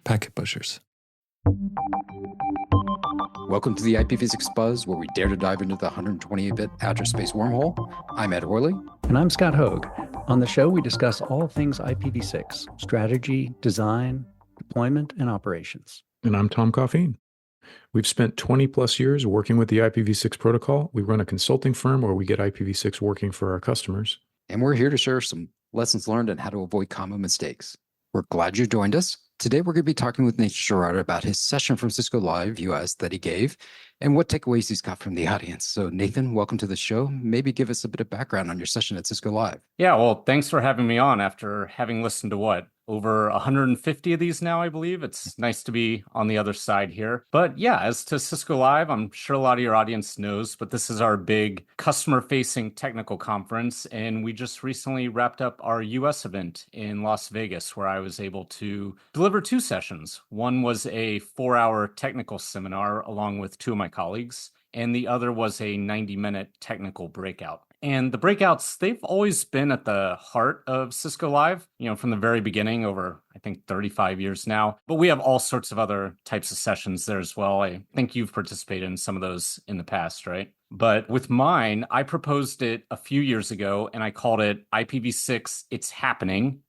packet pushers. Welcome to the IPv6 Buzz, where we dare to dive into the 128-bit address space wormhole. I'm Ed Horley. And I'm Scott Hoag. On the show, we discuss all things IPv6, strategy, design, deployment, and operations. And I'm Tom Coffeen. We've spent 20 plus years working with the IPv6 protocol. We run a consulting firm where we get IPv6 working for our customers. And we're here to share some lessons learned and how to avoid common mistakes. We're glad you joined us. Today, we're going to be talking with Nathan Sherrard about his session from Cisco Live US that he gave and what takeaways he's got from the audience. So Nathan, welcome to the show. Maybe give us a bit of background on your session at Cisco Live. Yeah, well, thanks for having me on after having listened to over 150 of these now, I believe. It's nice to be on the other side here. But yeah, as to Cisco Live, I'm sure a lot of your audience knows, but this is our big customer-facing technical conference. And we just recently wrapped up our US event in Las Vegas, where I was able to deliver two sessions. One was a 4-hour technical seminar along with two of my colleagues, and the other was a 90-minute technical breakout. And the breakouts, they've always been at the heart of Cisco Live, from the very beginning over, I think, 35 years now. But we have all sorts of other types of sessions there as well. I think you've participated in some of those in the past, right? But with mine, I proposed it a few years ago and I called it IPv6, It's Happening, !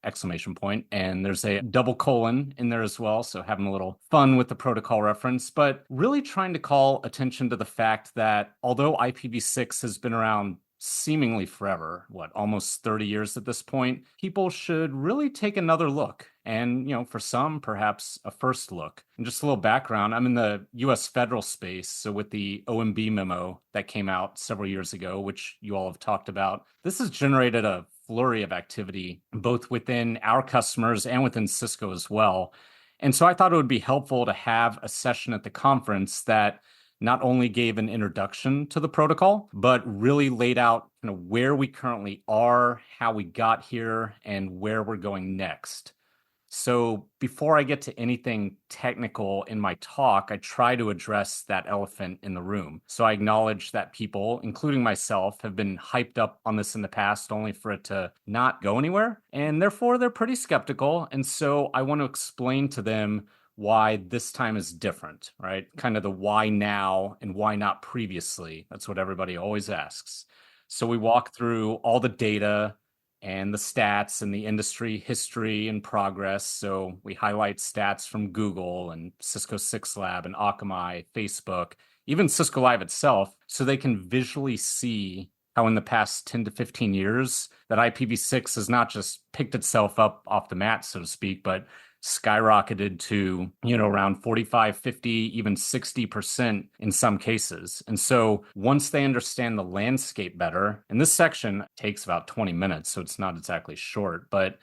And there's a double colon in there as well. So having a little fun with the protocol reference, but really trying to call attention to the fact that although IPv6 has been around seemingly forever, almost 30 years at this point, people should really take another look. And, for some, perhaps a first look. And just a little background, I'm in the US federal space. So with the OMB memo that came out several years ago, which you all have talked about, this has generated a flurry of activity, both within our customers and within Cisco as well. And so I thought it would be helpful to have a session at the conference that not only gave an introduction to the protocol, but really laid out where we currently are, how we got here, and where we're going next. So before I get to anything technical in my talk, I try to address that elephant in the room. So I acknowledge that people, including myself, have been hyped up on this in the past only for it to not go anywhere. And therefore, they're pretty skeptical. And so I want to explain to them why this time is different, right? Kind of the why now and why not previously. That's what everybody always asks. So we walk through all the data and the stats and the industry history and progress. So we highlight stats from Google and Cisco 6 Lab and Akamai, Facebook, even Cisco Live itself, so they can visually see how in the past 10 to 15 years that IPv6 has not just picked itself up off the mat, so to speak, but skyrocketed to, around 45, 50, even 60% in some cases. And so once they understand the landscape better, and this section takes about 20 minutes, so it's not exactly short, but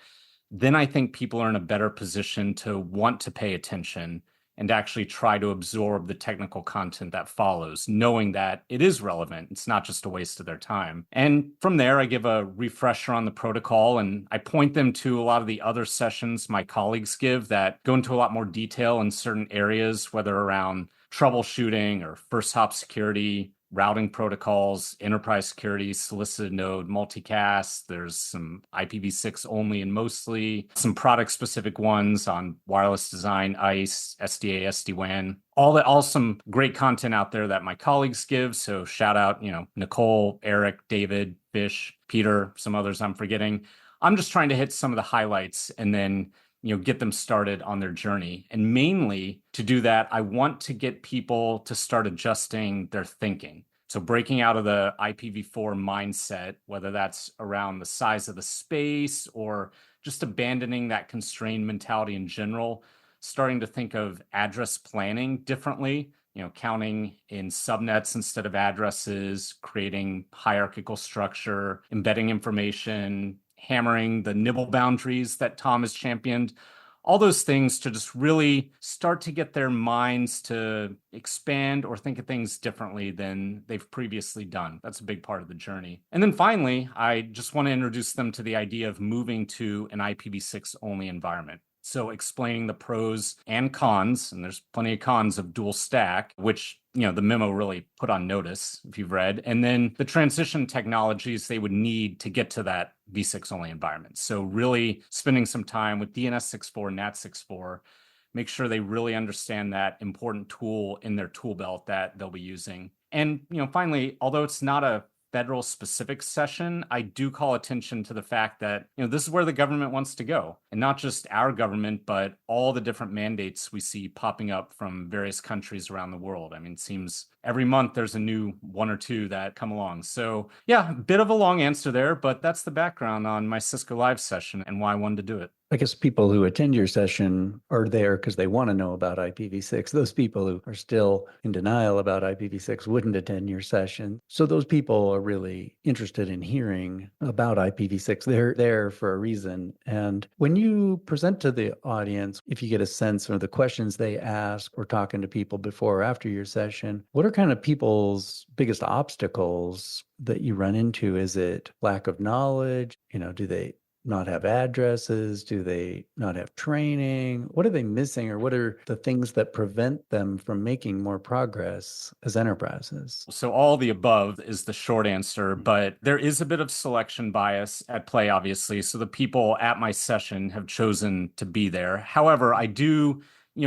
then I think people are in a better position to want to pay attention and actually try to absorb the technical content that follows, knowing that it is relevant. It's not just a waste of their time. And from there, I give a refresher on the protocol, and I point them to a lot of the other sessions my colleagues give that go into a lot more detail in certain areas, whether around troubleshooting or first hop security, routing protocols, enterprise security, solicited node, multicast. There's some IPv6 only and mostly, some product specific ones on wireless design, ICE, SDA, SD-WAN, all some great content out there that my colleagues give. So shout out, Nicole, Eric, David, Fish, Peter, some others I'm forgetting. I'm just trying to hit some of the highlights and then get them started on their journey. And mainly to do that, I want to get people to start adjusting their thinking. So breaking out of the IPv4 mindset, whether that's around the size of the space or just abandoning that constrained mentality in general, starting to think of address planning differently, counting in subnets instead of addresses, creating hierarchical structure, embedding information, hammering the nibble boundaries that Tom has championed, all those things to just really start to get their minds to expand or think of things differently than they've previously done. That's a big part of the journey. And then finally, I just want to introduce them to the idea of moving to an IPv6 only environment. So explaining the pros and cons, and there's plenty of cons of dual stack, which, the memo really put on notice if you've read, and then the transition technologies they would need to get to that v6 only environment. So really spending some time with DNS 6.4, NAT 6.4, make sure they really understand that important tool in their tool belt that they'll be using. And, finally, although it's not a federal specific session, I do call attention to the fact that, this is where the government wants to go, and not just our government, but all the different mandates we see popping up from various countries around the world. I mean, it seems every month there's a new one or two that come along. So yeah, a bit of a long answer there, but that's the background on my Cisco Live session and why I wanted to do it. I guess people who attend your session are there because they want to know about IPv6. Those people who are still in denial about IPv6 wouldn't attend your session. So those people are really interested in hearing about IPv6. They're there for a reason. And when you present to the audience, if you get a sense of the questions they ask or talking to people before or after your session, what are kind of people's biggest obstacles that you run into? Is it lack of knowledge? Do they not have addresses? Do they not have training? What are they missing, or what are the things that prevent them from making more progress as enterprises? So all the above is the short answer, but there is a bit of selection bias at play, obviously. So the people at my session have chosen to be there. However, I do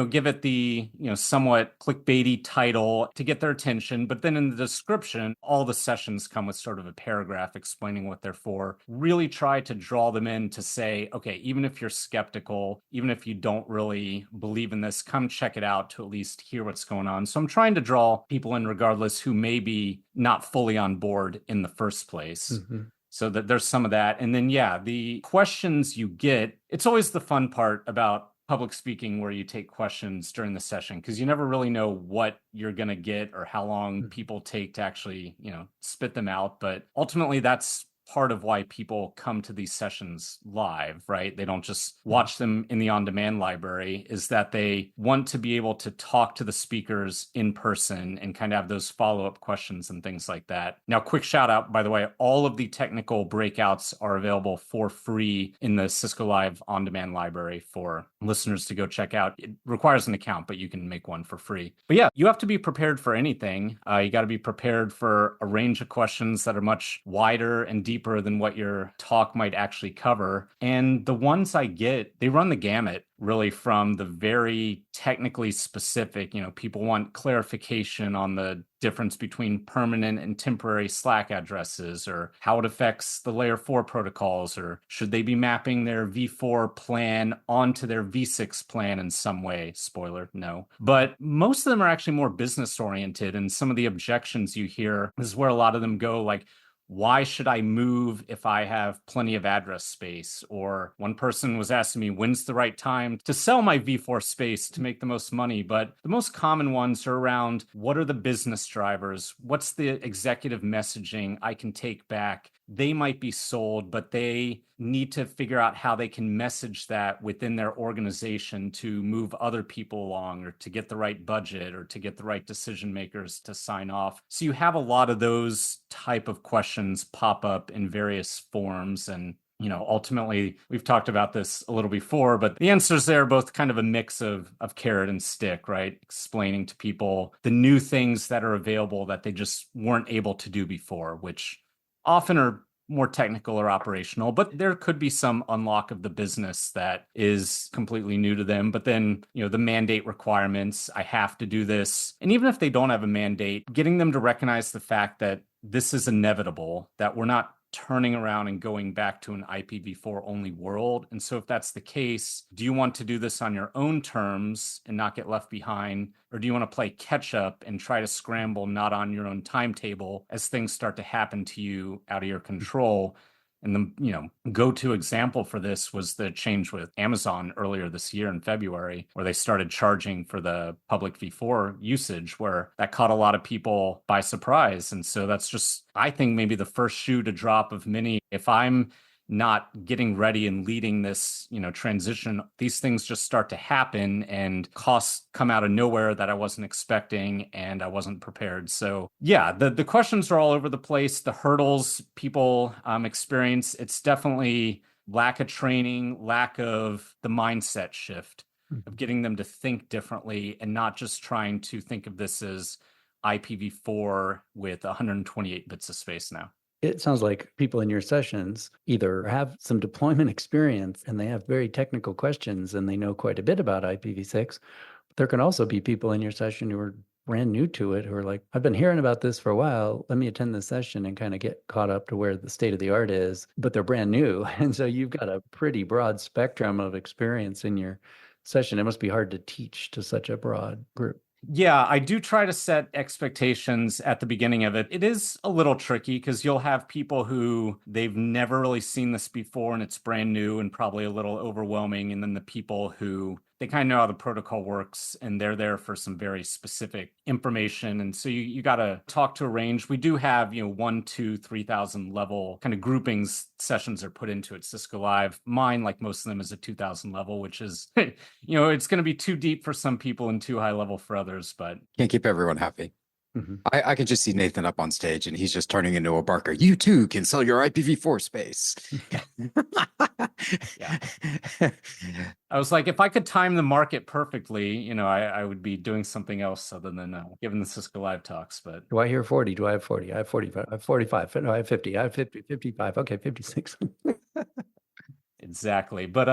give it the, somewhat clickbaity title to get their attention. But then in the description, all the sessions come with sort of a paragraph explaining what they're for. Really try to draw them in to say, okay, even if you're skeptical, even if you don't really believe in this, come check it out to at least hear what's going on. So I'm trying to draw people in regardless who may be not fully on board in the first place. Mm-hmm. So that there's some of that. And then, the questions you get, it's always the fun part about public speaking where you take questions during the session, because you never really know what you're going to get or how long people take to actually, spit them out. But ultimately, that's part of why people come to these sessions live, right? They don't just watch them in the on-demand library, is that they want to be able to talk to the speakers in person and kind of have those follow-up questions and things like that. Now, quick shout out, by the way, all of the technical breakouts are available for free in the Cisco Live on-demand library for listeners to go check out. It requires an account, but you can make one for free. But yeah, you have to be prepared for anything. You got to be prepared for a range of questions that are much wider and deeper than what your talk might actually cover. And the ones I get, they run the gamut, really, from the very technically specific. People want clarification on the difference between permanent and temporary Slack addresses, or how it affects the layer 4 protocols, or should they be mapping their v4 plan onto their v6 plan in some way? Spoiler, no. But most of them are actually more business oriented, and some of the objections you hear is where a lot of them go, like, why should I move if I have plenty of address space? Or one person was asking me, when's the right time to sell my v4 space to make the most money? But the most common ones are around, what are the business drivers? What's the executive messaging I can take back? They might be sold, but they need to figure out how they can message that within their organization to move other people along, or to get the right budget, or to get the right decision makers to sign off. So you have a lot of those type of questions pop up in various forms. And ultimately, we've talked about this a little before, but the answers there are both kind of a mix of carrot and stick, right? Explaining to people the new things that are available that they just weren't able to do before, which often are more technical or operational, but there could be some unlock of the business that is completely new to them. But then, the mandate requirements, I have to do this. And even if they don't have a mandate, getting them to recognize the fact that this is inevitable, that we're not turning around and going back to an IPv4 only world. And so if that's the case, do you want to do this on your own terms and not get left behind? Or do you want to play catch up and try to scramble not on your own timetable as things start to happen to you out of your control? And the go-to example for this was the change with Amazon earlier this year in February, where they started charging for the public v4 usage, where that caught a lot of people by surprise. And so that's just, I think, maybe the first shoe to drop of many. If I'm not getting ready and leading this, transition, these things just start to happen and costs come out of nowhere that I wasn't expecting and I wasn't prepared. So yeah, the questions are all over the place. The hurdles people experience, it's definitely lack of training, lack of the mindset shift of getting them to think differently and not just trying to think of this as IPv4 with 128 bits of space now. It sounds like people in your sessions either have some deployment experience and they have very technical questions and they know quite a bit about IPv6. But there can also be people in your session who are brand new to it, who are like, I've been hearing about this for a while. Let me attend this session and kind of get caught up to where the state of the art is, but they're brand new. And so you've got a pretty broad spectrum of experience in your session. It must be hard to teach to such a broad group. Yeah, I do try to set expectations at the beginning of it. It is a little tricky because you'll have people who they've never really seen this before and it's brand new and probably a little overwhelming. And then the people who they kind of know how the protocol works and they're there for some very specific information. And so you got to talk to a range. We do have, 1, 2, 3,000 level kind of groupings sessions are put into it. Cisco Live, mine, like most of them, is a 2,000 level, which is, it's going to be too deep for some people and too high level for others, but Can't keep everyone happy. Mm-hmm. I can just see Nathan up on stage and he's just turning into a barker. You too can sell your IPv4 space. Yeah. I was like, if I could time the market perfectly, I would be doing something else other than giving the Cisco Live talks. But do I hear 40? Do I have 40? I have 45. I have 45. No, I have 50. I have 50, 55. Okay, 56. Exactly. But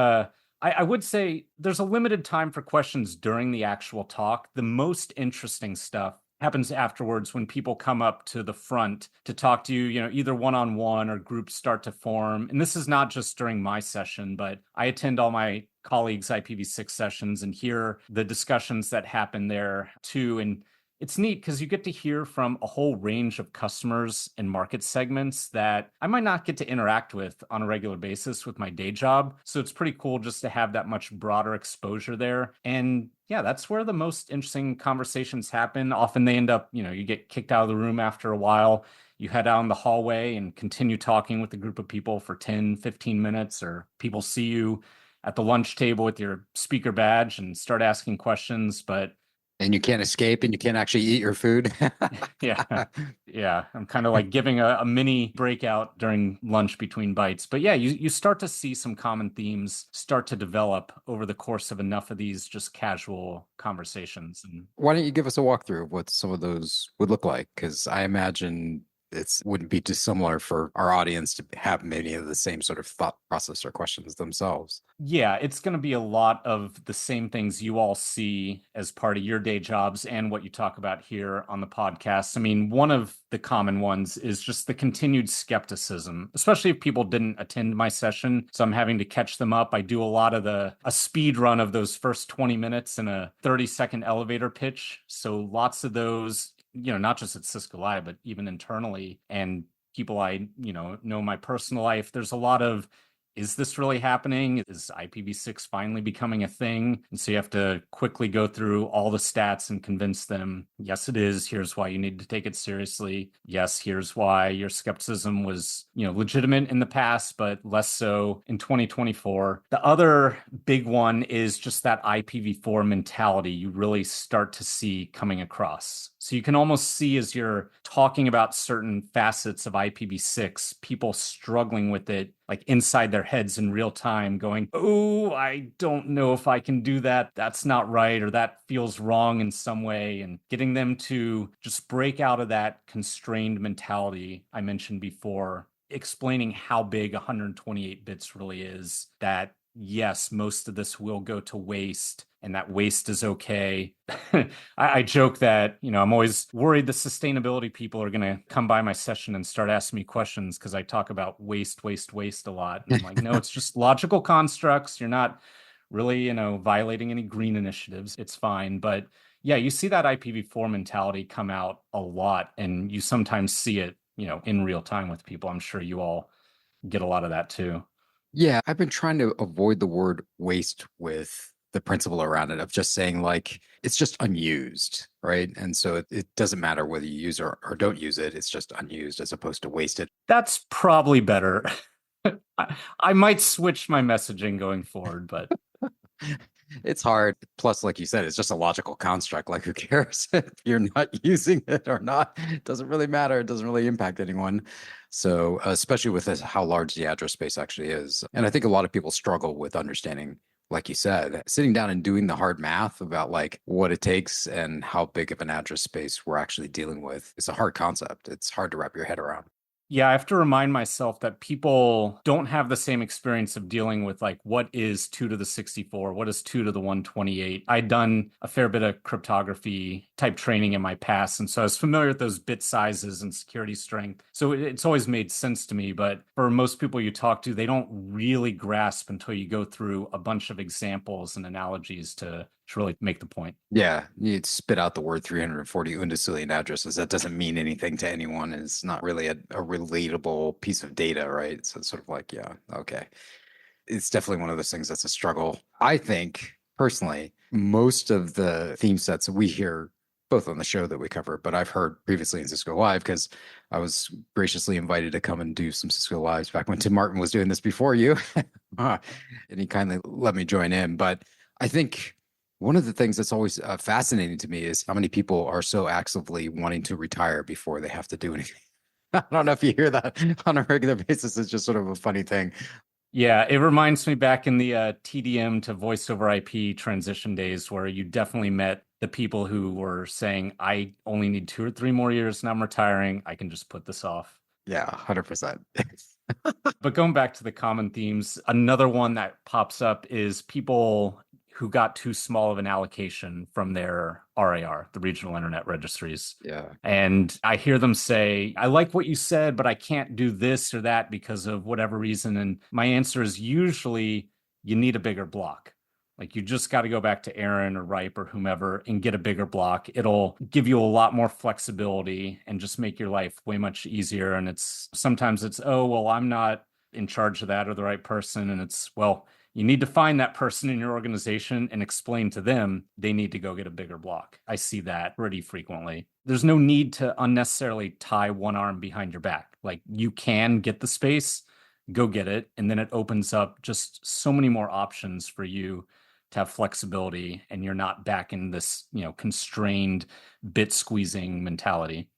I would say there's a limited time for questions during the actual talk. The most interesting stuff happens afterwards when people come up to the front to talk to you, either one-on-one or groups start to form. And this is not just during my session, but I attend all my colleagues' IPv6 sessions and hear the discussions that happen there too. And it's neat because you get to hear from a whole range of customers and market segments that I might not get to interact with on a regular basis with my day job. So it's pretty cool just to have that much broader exposure there. And yeah, that's where the most interesting conversations happen. Often they end up, you get kicked out of the room after a while. You head out in the hallway and continue talking with a group of people for 10, 15 minutes, or people see you at the lunch table with your speaker badge and start asking questions. And you can't escape and you can't actually eat your food. Yeah. I'm kind of like giving a mini breakout during lunch between bites. But yeah, you start to see some common themes start to develop over the course of enough of these just casual conversations. And Why don't you give us a walkthrough of what some of those would look like? Because I imagine it wouldn't be dissimilar for our audience to have many of the same sort of thought process or questions themselves. Yeah, it's going to be a lot of the same things you all see as part of your day jobs and what you talk about here on the podcast. I mean, one of the common ones is just the continued skepticism, especially if people didn't attend my session. So I'm having to catch them up. I do a lot of a speed run of those first 20 minutes in a 30-second elevator pitch. So lots of those, not just at Cisco Live, but even internally and people I, know my personal life. There's a lot of, is this really happening? Is IPv6 finally becoming a thing? And so you have to quickly go through all the stats and convince them, yes, it is. Here's why you need to take it seriously. Yes, here's why your skepticism was, legitimate in the past, but less so in 2024. The other big one is just that IPv4 mentality you really start to see coming across. So you can almost see as you're talking about certain facets of IPv6, people struggling with it, like inside their heads in real time going, oh, I don't know if I can do that. That's not right. Or that feels wrong in some way. And getting them to just break out of that constrained mentality I mentioned before, explaining how big 128 bits really is, that yes, most of this will go to waste and that waste is okay. I joke that, I'm always worried the sustainability people are going to come by my session and start asking me questions because I talk about waste a lot. And I'm like, no, it's just logical constructs. You're not really, violating any green initiatives. It's fine. But yeah, you see that IPv4 mentality come out a lot and you sometimes see it, in real time with people. I'm sure you all get a lot of that too. Yeah, I've been trying to avoid the word waste with the principle around it of just saying like it's just unused, right? And so it doesn't matter whether you use or don't use it. It's just unused as opposed to wasted. That's probably better. I might switch my messaging going forward, but it's hard. Plus, like you said, it's just a logical construct. Like who cares if you're not using it or not? It doesn't really matter. It doesn't really impact anyone. So especially with this, how large the address space actually is. And I think a lot of people struggle with understanding, like you said, sitting down and doing the hard math about like what it takes and how big of an address space we're actually dealing with. It's a hard concept. It's hard to wrap your head around. Yeah, I have to remind myself that people don't have the same experience of dealing with like what is 2 to the 64, what is 2 to the 128. I'd done a fair bit of cryptography type training in my past, and so I was familiar with those bit sizes and security strength. So it's always made sense to me, but for most people you talk to, they don't really grasp until you go through a bunch of examples and analogies to really make the point. Yeah, you'd spit out the word 340 undecillion addresses. That doesn't mean anything to anyone. It's not really a relatable piece of data, right? So it's sort of like, yeah, okay. It's definitely one of those things that's a struggle. I think, personally, most of the theme sets that we hear, both on the show that we cover, but I've heard previously in Cisco Live, because I was graciously invited to come and do some Cisco Lives back when Tim Martin was doing this before you. And he kindly let me join in. But I think one of the things that's always fascinating to me is how many people are so actively wanting to retire before they have to do anything. I don't know if you hear that on a regular basis. It's just sort of a funny thing. Yeah, it reminds me back in the TDM to voice over IP transition days where you definitely met the people who were saying, I only need 2 or 3 more years and I'm retiring. I can just put this off. Yeah, 100%. But going back to the common themes, another one that pops up is people who got too small of an allocation from their RAR, the regional internet registries. Yeah. And I hear them say, I like what you said, but I can't do this or that because of whatever reason. And my answer is usually you need a bigger block. Like you just got to go back to Aaron or Ripe or whomever and get a bigger block. It'll give you a lot more flexibility and just make your life way much easier. And sometimes it's, oh, well, I'm not in charge of that or the right person. And it's, well, you need to find that person in your organization and explain to them they need to go get a bigger block. I see that pretty frequently. There's no need to unnecessarily tie one arm behind your back. Like you can get the space, go get it. And then it opens up just so many more options for you to have flexibility and you're not back in this, constrained bit squeezing mentality.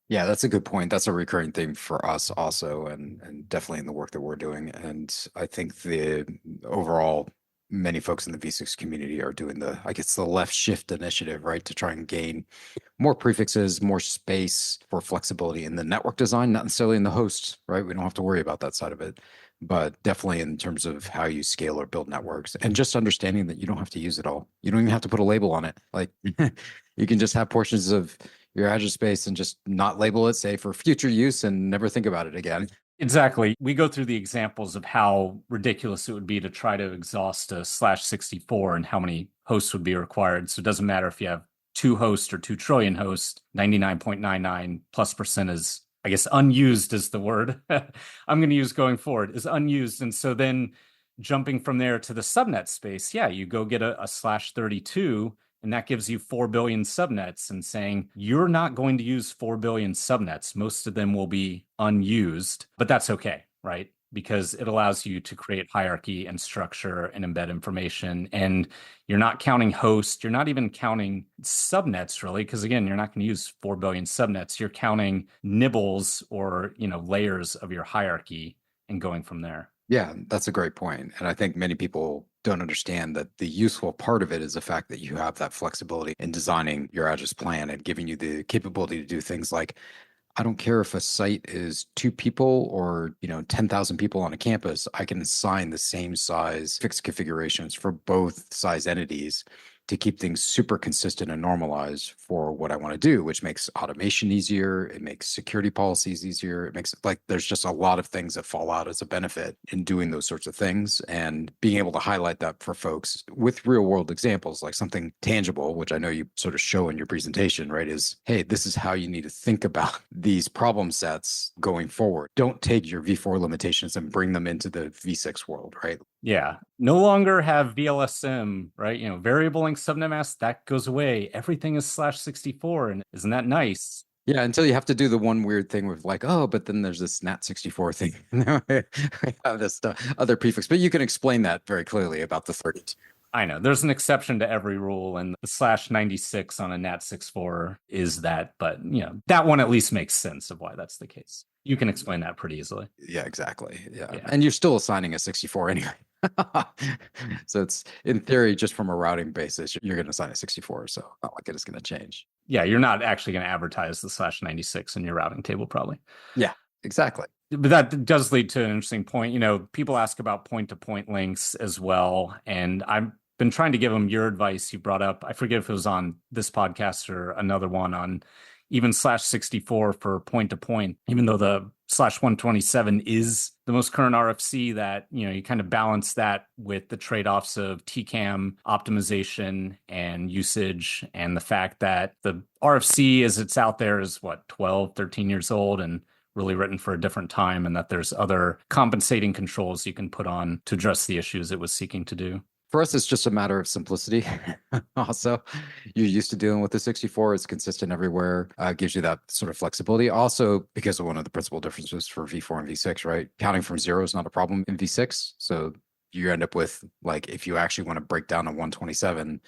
Yeah, that's a good point. That's a recurring thing for us also, and definitely in the work that we're doing. And I think the overall, many folks in the V6 community are doing the left shift initiative, right? To try and gain more prefixes, more space for flexibility in the network design, not necessarily in the host, right? We don't have to worry about that side of it, but definitely in terms of how you scale or build networks and just understanding that you don't have to use it all. You don't even have to put a label on it. Like you can just have portions of your address space and just not label it, say for future use, and never think about it again. Exactly. We go through the examples of how ridiculous it would be to try to exhaust a /64 and how many hosts would be required. So it doesn't matter if you have 2 hosts or 2 trillion hosts, 99.99+% is, I guess, unused is the word I'm going to use going forward, is unused. And so then jumping from there to the subnet space, yeah, you go get a /32, and that gives you 4 billion subnets, and saying you're not going to use 4 billion subnets. Most of them will be unused, but that's okay, right? Because it allows you to create hierarchy and structure and embed information. And you're not counting hosts. You're not even counting subnets, really, because again, you're not going to use 4 billion subnets. You're counting nibbles or, layers of your hierarchy and going from there. Yeah, that's a great point. And I think many people don't understand that the useful part of it is the fact that you have that flexibility in designing your address plan and giving you the capability to do things like, I don't care if a site is 2 people or, 10,000 people on a campus, I can assign the same size fixed configurations for both size entities to keep things super consistent and normalized for what I want to do, which makes automation easier. It makes security policies easier. It makes there's just a lot of things that fall out as a benefit in doing those sorts of things, and being able to highlight that for folks with real world examples, like something tangible, which I know you sort of show in your presentation, right? Is, hey, this is how you need to think about these problem sets going forward. Don't take your V4 limitations and bring them into the V6 world, right? Yeah. No longer have VLSM, right? Variable length subnet mask, that goes away. Everything is /64. And isn't that nice? Yeah, until you have to do the one weird thing with like, oh, but then there's this NAT64 thing. We have this other prefix, but you can explain that very clearly about the 32. I know there's an exception to every rule, and the /96 on a NAT64 is that, but that one at least makes sense of why that's the case. You can explain that pretty easily. Yeah, exactly. Yeah. And you're still assigning a 64 anyway. So it's, in theory, just from a routing basis, you're going to assign a 64. So not like it is going to change. Yeah, you're not actually going to advertise the /96 in your routing table, probably. Yeah. Exactly. But that does lead to an interesting point. People ask about point-to-point links as well. And I've been trying to give them your advice. You brought up, I forget if it was on this podcast or another one, on even /64 for point-to-point, even though the /127 is the most current RFC, that, you kind of balance that with the trade-offs of TCAM optimization and usage, and the fact that the RFC as it's out there is 12, 13 years old, and really written for a different time, and that there's other compensating controls you can put on to address the issues it was seeking to do. For us, it's just a matter of simplicity. Also, you're used to dealing with the 64. It's consistent everywhere. Gives you that sort of flexibility. Also, because of one of the principal differences for V4 and V6, right? Counting from zero is not a problem in V6. So you end up with, like, if you actually want to break down a 127,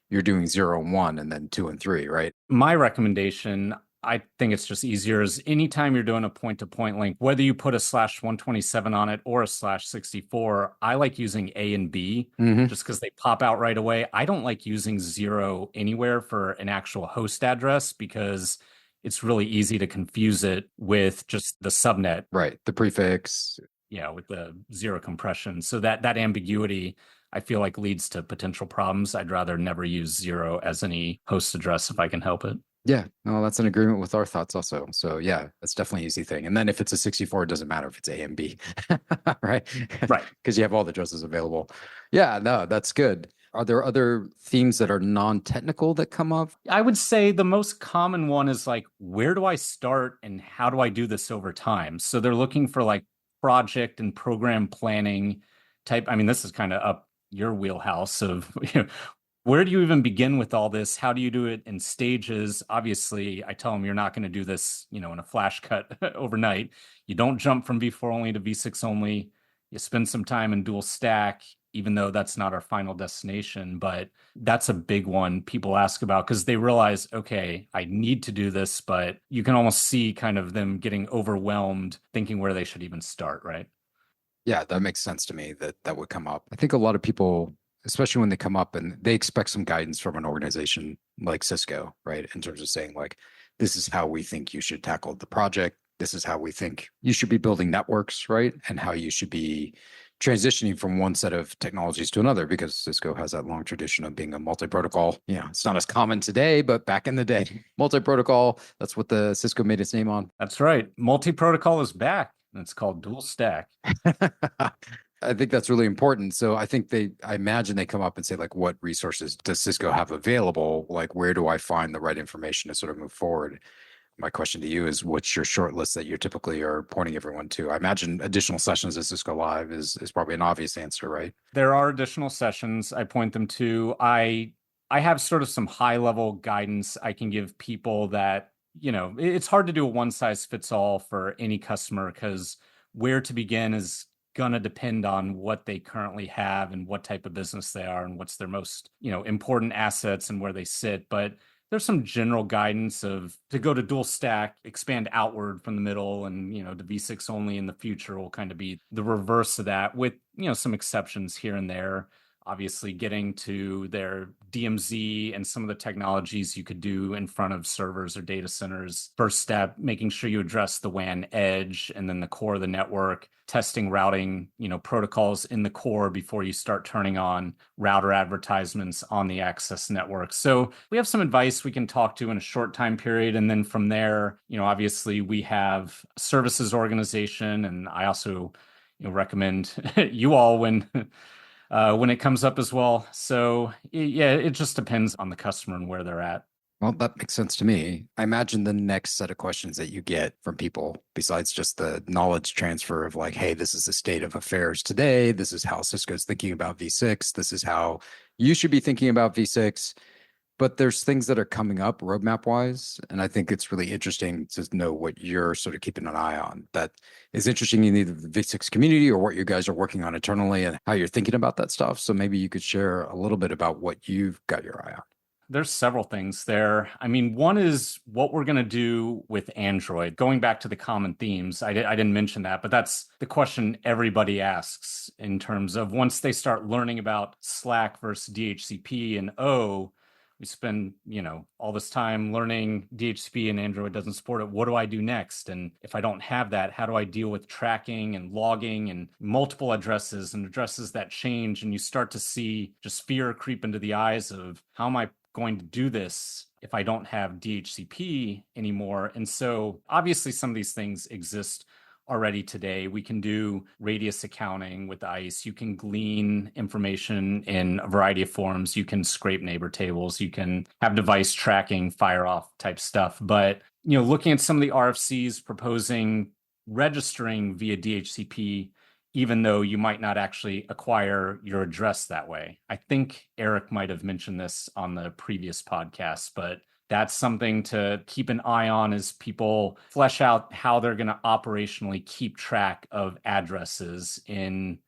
you're doing 0 and 1 and then 2 and 3, right? My recommendation, I think it's just easier, is anytime you're doing a point-to-point link, whether you put a /127 on it or a /64, I like using A and B just because they pop out right away. I don't like using 0 anywhere for an actual host address because it's really easy to confuse it with just the subnet. Right. The prefix. Yeah, with the 0 compression. So that ambiguity, I feel like, leads to potential problems. I'd rather never use 0 as any host address if I can help it. Yeah, no, that's an agreement with our thoughts also. So yeah, that's definitely an easy thing. And then if it's a 64, it doesn't matter if it's A and B, right? Right. Because you have all the addresses available. Yeah, no, that's good. Are there other themes that are non-technical that come up? I would say the most common one is like, where do I start and how do I do this over time? So they're looking for like project and program planning type. I mean, this is kind of up your wheelhouse of, where do you even begin with all this? How do you do it in stages? Obviously, I tell them you're not going to do this, in a flash cut overnight. You don't jump from V4 only to V6 only. You spend some time in dual stack, even though that's not our final destination. But that's a big one people ask about because they realize, okay, I need to do this, but you can almost see kind of them getting overwhelmed, thinking where they should even start, right? Yeah, that makes sense to me that would come up. I think a lot of people, especially when they come up and they expect some guidance from an organization like Cisco, right? In terms of saying, like, this is how we think you should tackle the project. This is how we think you should be building networks, right? And how you should be transitioning from one set of technologies to another, because Cisco has that long tradition of being a multi-protocol. It's not as common today, but back in the day, multi-protocol, that's what the Cisco made its name on. That's right. Multi-protocol is back, and it's called dual stack. I think that's really important. So I imagine they come up and say, like, what resources does Cisco have available? Like, where do I find the right information to sort of move forward? My question to you is, what's your short list that you typically are pointing everyone to? I imagine additional sessions at Cisco Live is probably an obvious answer, right? There are additional sessions I point them to. I have sort of some high level guidance I can give people that, it's hard to do a one size fits all for any customer because where to begin is going to depend on what they currently have and what type of business they are and what's their most, important assets and where they sit. But there's some general guidance of to go to dual stack, expand outward from the middle, and, the V6 only in the future will kind of be the reverse of that with, some exceptions here and there. Obviously, getting to their DMZ and some of the technologies you could do in front of servers or data centers. First step, making sure you address the WAN edge and then the core of the network, testing routing, protocols in the core before you start turning on router advertisements on the access network. So we have some advice we can talk to in a short time period. And then from there, obviously we have services organization. And I also recommend you all when it comes up as well. So yeah, it just depends on the customer and where they're at. Well, that makes sense to me. I imagine the next set of questions that you get from people, besides just the knowledge transfer of like, hey, this is the state of affairs today. This is how Cisco's thinking about V6. This is how you should be thinking about V6. But there's things that are coming up roadmap wise. And I think it's really interesting to know what you're sort of keeping an eye on. That is interesting in either the V6 community or what you guys are working on internally and how you're thinking about that stuff. So maybe you could share a little bit about what you've got your eye on. There's several things there. I mean, one is what we're going to do with Android. Going back to the common themes, I didn't mention that, but that's the question everybody asks in terms of once they start learning about Slack versus DHCP and O, We spend, all this time learning DHCP and Android doesn't support it. What do I do next? And if I don't have that, how do I deal with tracking and logging and multiple addresses and addresses that change? And you start to see just fear creep into the eyes of, how am I going to do this if I don't have DHCP anymore? And so obviously some of these things exist already today. We can do radius accounting with ICE. You can glean information in a variety of forms. You can scrape neighbor tables. You can have device tracking, fire off type stuff. But, looking at some of the RFCs proposing registering via DHCP, even though you might not actually acquire your address that way. I think Eric might have mentioned this on the previous podcast, but that's something to keep an eye on as people flesh out how they're going to operationally keep track of addresses in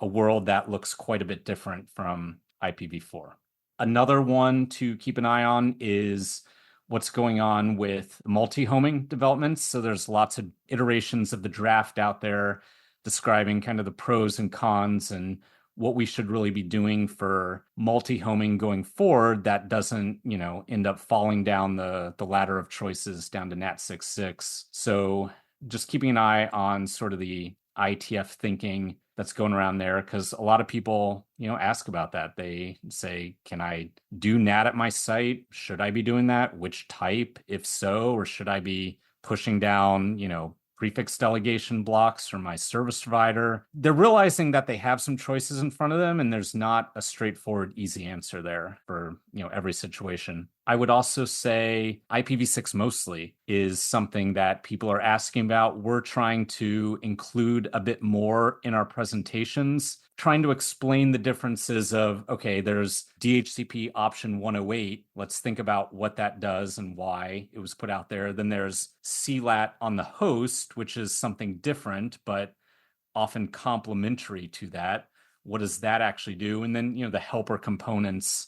a world that looks quite a bit different from IPv4. Another one to keep an eye on is what's going on with multi-homing developments. So there's lots of iterations of the draft out there describing kind of the pros and cons and what we should really be doing for multi-homing going forward that doesn't, end up falling down the ladder of choices down to NAT66. So just keeping an eye on sort of the IETF thinking that's going around there, because a lot of people, ask about that. They say, can I do NAT at my site? Should I be doing that? Which type, if so? Or should I be pushing down, prefix delegation blocks from my service provider? They're realizing that they have some choices in front of them, and there's not a straightforward, easy answer there for, every situation. I would also say IPv6 mostly is something that people are asking about. We're trying to include a bit more in our presentations, trying to explain the differences of, okay, there's DHCP option 108. Let's think about what that does and why it was put out there. Then there's CLAT on the host, which is something different, but often complementary to that. What does that actually do? And then, the helper components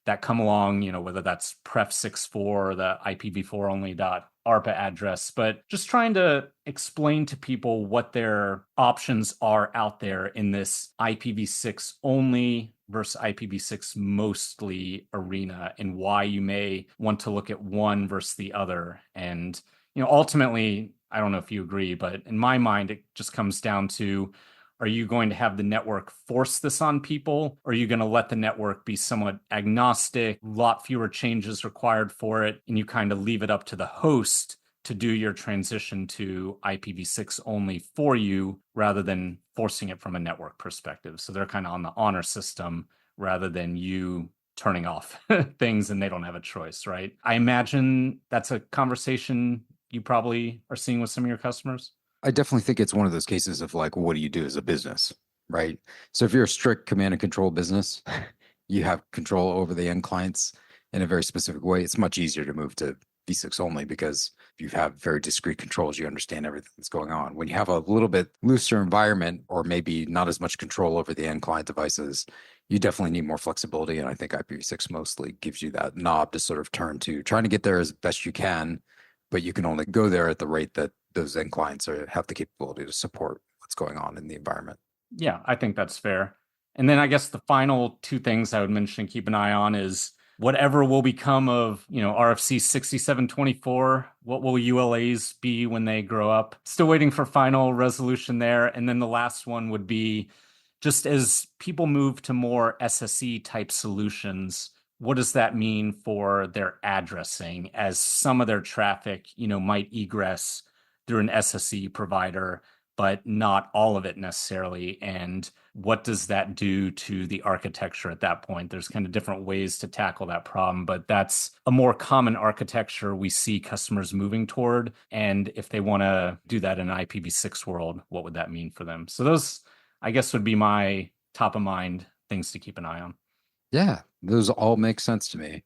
that come along, whether that's pref64 or the IPv4 only .ARPA address, but just trying to explain to people what their options are out there in this IPv6 only versus IPv6 mostly arena, and why you may want to look at one versus the other. And, ultimately, I don't know if you agree, but in my mind, it just comes down to, are you going to have the network force this on people? Or are you going to let the network be somewhat agnostic, a lot fewer changes required for it, and you kind of leave it up to the host to do your transition to IPv6 only for you, rather than forcing it from a network perspective? So they're kind of on the honor system rather than you turning off things and they don't have a choice, right? I imagine that's a conversation you probably are seeing with some of your customers. I definitely think it's one of those cases of like, what do you do as a business, right? So if you're a strict command and control business, you have control over the end clients in a very specific way. It's much easier to move to v6 only because you have very discrete controls. You understand everything that's going on. When you have a little bit looser environment, or maybe not as much control over the end client devices, you definitely need more flexibility. And I think IPv6 mostly gives you that knob to sort of turn to, trying to get there as best you can, but you can only go there at the rate that those end clients have the capability to support what's going on in the environment. Yeah, I think that's fair. And then I guess the final two things I would mention, keep an eye on, is whatever will become of, RFC 6724, what will ULAs be when they grow up? Still waiting for final resolution there. And then the last one would be, just as people move to more SSE type solutions, what does that mean for their addressing, as some of their traffic, might egress through an SSE provider, but not all of it necessarily? And what does that do to the architecture at that point? There's kind of different ways to tackle that problem, but that's a more common architecture we see customers moving toward. And if they want to do that in an IPv6 world, what would that mean for them? So those, I guess, would be my top of mind things to keep an eye on. Yeah, those all make sense to me.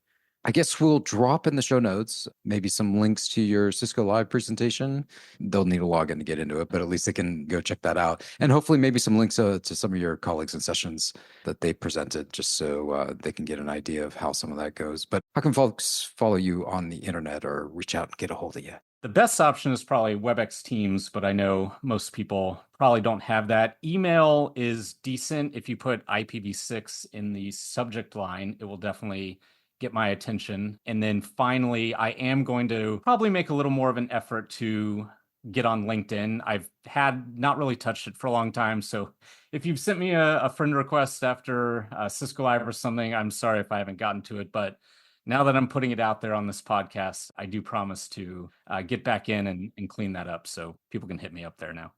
I guess we'll drop in the show notes maybe some links to your Cisco Live presentation. They'll need a login to get into it, but at least they can go check that out. And hopefully maybe some links to some of your colleagues and sessions that they presented, just so they can get an idea of how some of that goes. But how can folks follow you on the internet or reach out and get a hold of you? The best option is probably WebEx Teams, but I know most people probably don't have that. Email is decent. If you put IPv6 in the subject line, it will definitely get my attention. And then finally, I am going to probably make a little more of an effort to get on LinkedIn. I've had not really touched it for a long time. So if you've sent me a friend request after Cisco Live or something, I'm sorry if I haven't gotten to it. But now that I'm putting it out there on this podcast, I do promise to get back in and clean that up so people can hit me up there now.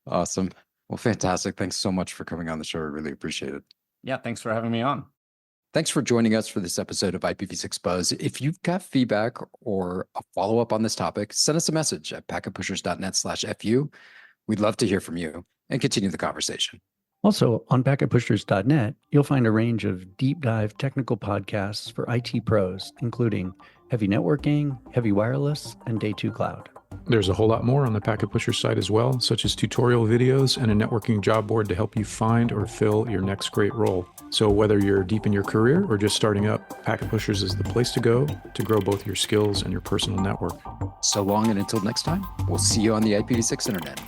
Awesome. Well, fantastic. Thanks so much for coming on the show. I really appreciate it. Yeah, thanks for having me on. Thanks for joining us for this episode of IPv6 Buzz. If you've got feedback or a follow-up on this topic, send us a message at packetpushers.net/FU. We'd love to hear from you and continue the conversation. Also, on packetpushers.net, you'll find a range of deep dive technical podcasts for IT pros, including heavy networking, heavy wireless, and day 2 cloud. There's a whole lot more on the Packet Pushers site as well, such as tutorial videos and a networking job board to help you find or fill your next great role. So whether you're deep in your career or just starting up, Packet Pushers is the place to go to grow both your skills and your personal network. So long and until next time, we'll see you on the IPv6 internet.